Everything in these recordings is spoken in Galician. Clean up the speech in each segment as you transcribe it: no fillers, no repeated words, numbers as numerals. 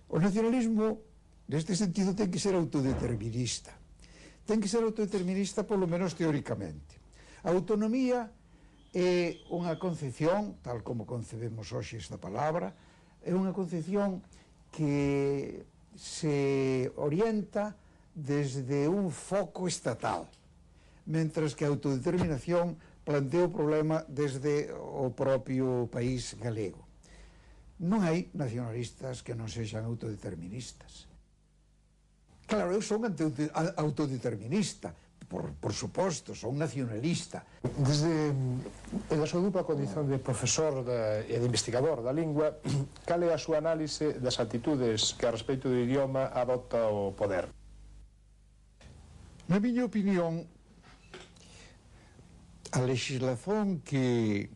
O nacionalismo, neste sentido, ten que ser autodeterminista. Ten que ser autodeterminista, polo menos teóricamente. A autonomía é unha concepción, tal como concebemos hoxe esta palabra, é unha concepción que se orienta desde un foco estatal, mentras que a autodeterminación plantea o problema desde o propio país galego. Non hai nacionalistas que non sexan autodeterministas. Claro, eu son autodeterminista, por suposto, son nacionalista. Desde a súa dupla condición de profesor e de investigador da lingua, cal é a súa análise das actitudes que a respecto do idioma adopta o poder? Na miña opinión, a legislación que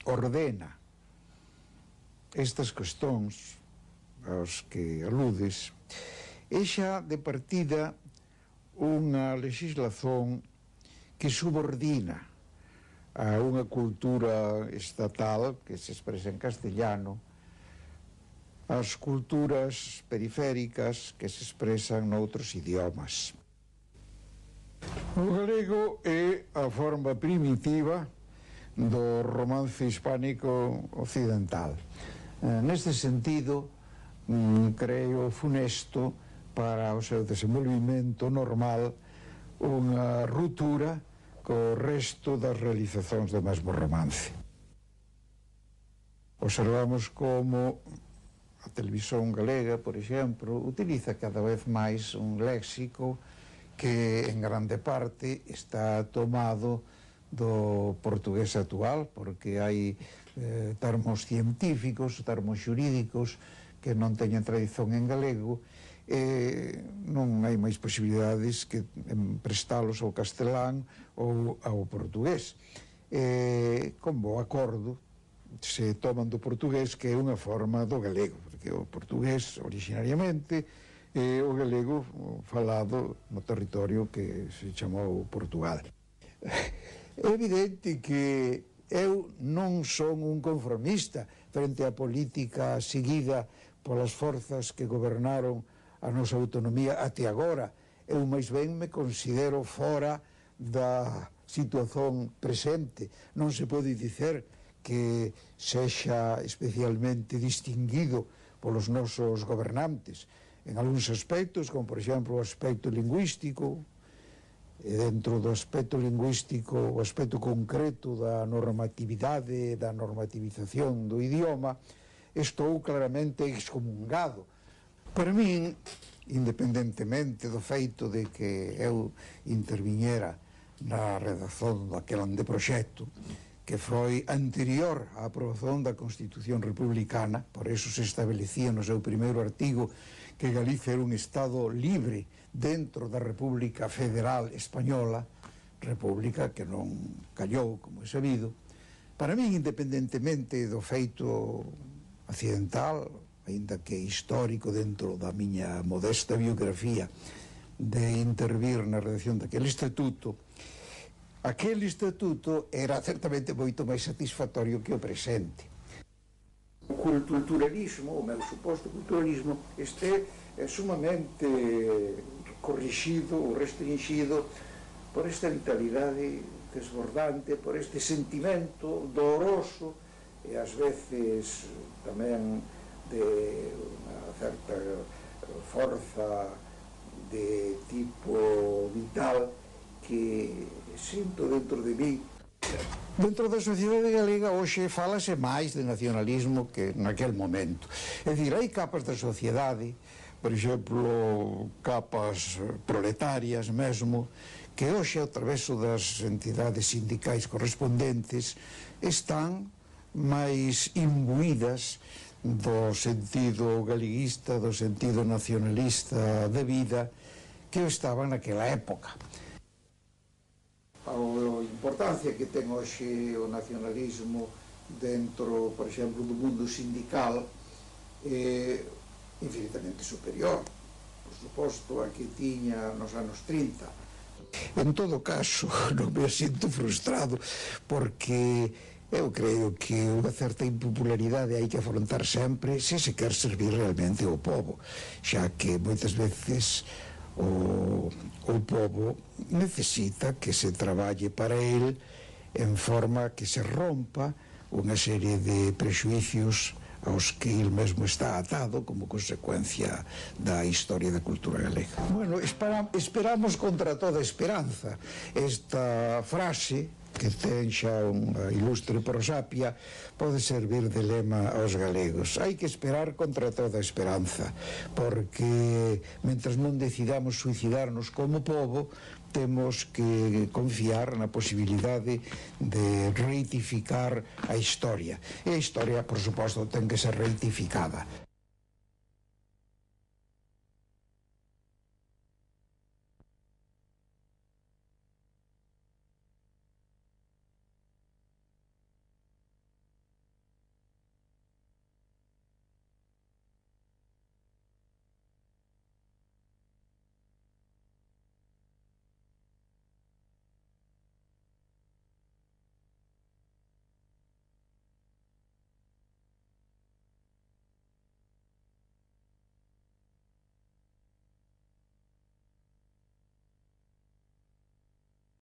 ordena estas cuestións aos que aludes é xa de partida unha legislación que subordina a unha cultura estatal que se expresa en castellano ás culturas periféricas que se expresan noutros idiomas. O galego é a forma primitiva do romance hispánico occidental. Neste sentido, creo funesto para o seu desenvolvimento normal unha ruptura co resto das realizacións do mesmo romance. Observamos como a televisión galega, por exemplo, utiliza cada vez máis un léxico que en grande parte está tomado do portugués actual, porque hai termos científicos, termos xurídicos que non teñen tradición en galego, non hai máis posibilidades que prestalos ao castelán ou ao portugués. Con bo acordo se toman do portugués, que é unha forma do galego, porque o portugués originariamente é o galego falado no territorio que se chamou Portugal. É evidente que eu non son un conformista frente á política seguida polas forzas que gobernaron a nosa autonomía até agora. Eu máis ben me considero fora da situación presente. Non se pode dicer que sexa especialmente distinguido polos nosos gobernantes en algúns aspectos, como por exemplo o aspecto lingüístico, e dentro do aspecto lingüístico o aspecto concreto da normatividade, da normativización do idioma, estou claramente excomungado. Para min, independentemente do feito de que eu interviñera na redacción daquel anteproxecto, que foi anterior á aprobación da Constitución Republicana, por eso se establecía no seu primeiro artigo que Galicia era un Estado libre dentro da República Federal Española, república que non callou, como é sabido. Para min, independentemente do feito accidental, aínda que histórico dentro da miña modesta biografía de intervir na redacción daquele estatuto, aquel estatuto era certamente moito máis satisfactorio que o presente. O culturalismo, o meu suposto culturalismo, este é sumamente corrixido ou restringido por esta vitalidade desbordante, por este sentimento doloroso e ás veces tamén de unha certa forza de tipo vital que sinto dentro de mí. Dentro da sociedade galega hoxe falase máis de nacionalismo que naquel momento. É dicir, hai capas da sociedade, por exemplo, capas proletarias mesmo, que hoxe, a través das entidades sindicais correspondentes, están máis imbuídas do sentido galeguista, do sentido nacionalista de vida que estaban naquela época. A importancia que ten hoxe o nacionalismo dentro, por exemplo, do mundo sindical é infinitamente superior, por suposto, a que tiña nos anos 30. En todo caso, non me sinto frustrado, porque eu creo que unha certa impopularidade hai que afrontar sempre se se quer servir realmente ao povo, xa que moitas veces o povo necesita que se traballe para el en forma que se rompa unha serie de prexuicios aos que el mesmo está atado como consecuencia da historia da cultura galega. Bueno, esperamos contra toda esperanza. Esta frase, que ten xa unha ilustre prosapia, pode servir de lema aos galegos. Hai que esperar contra toda esperanza, porque mentras non decidamos suicidarnos como povo, temos que confiar na posibilidade de reitificar a historia. E a historia, por suposto, ten que ser reitificada.